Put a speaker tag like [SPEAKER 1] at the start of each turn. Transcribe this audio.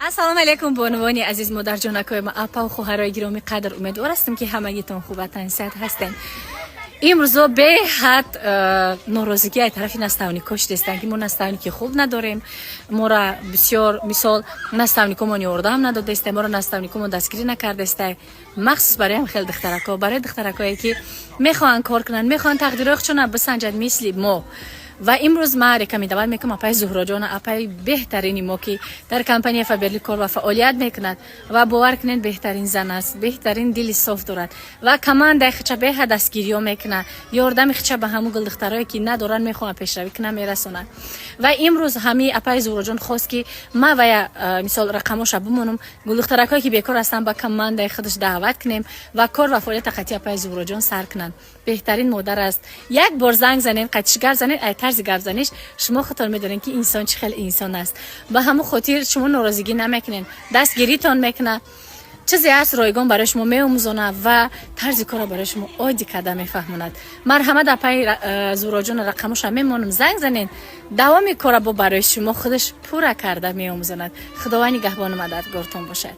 [SPEAKER 1] ассалому алайкум бонувони азиз модарҷонакои ма апа ва хоҳарои гиромӣ қадр умедвор ҳастам ки ҳамагитон хубатан сеҳат ҳастем. имрӯзо беҳад норозигӣ аз тарафи наставникош дестанд ки мо наставники хуб надорем, мора бисёр мисол наставникомон ёрдам надодестем, мора наставникомон дастгирӣ накардестем, махсус барои хел духтарако, барои духтаракое ки мехоҳанд кор кунанд, мехоҳанд тақдирояшона бисанҷад мисли мо. ва имрӯз ман рекомендовать мекунам апаи зуҳроҷона, апаи беҳтарини мо ки дар компанияи Фаберли кор ва фаъолият мекунад ва бовар кунед беҳтарин зан аст, беҳтарин дили соф дорад ва командаи хича беҳад дастгириё мекунад, ёрдами хича ба ҳамун гулдухтарое ки надоранд мехоҳанд пешравӣ кунанд мерасонад. ва имрӯз ҳамин апаи зуҳроҷон хост ки ман вая мисол рақамоша бимонам, гулдухтаракое ки бекор ҳастанд ба командаи худаш даъват кунем ва кор ва фаъолияти қатъи апаи зуҳроҷон сар кунанд. беҳтарин модар аст. як бор занг занед, қатишгар занед, тарзи гап заниш шумо худтон медонед ки инсон чӣ хел инсон аст. ба ҳамун хотир шумо норозигӣ намекунед, дастгиритон мекунад, чизе аст ройгон барои шумо меомӯзонад ва тарзи корро барои шумо оддӣ карда мефаҳмонад. марҳамат апаи зуҳроҷон рақамоша мемонам, занг занед, давоми корро бо барои шумо худаш пурра карда меомӯзонад. худованд нигаҳбону мададгортон бошад.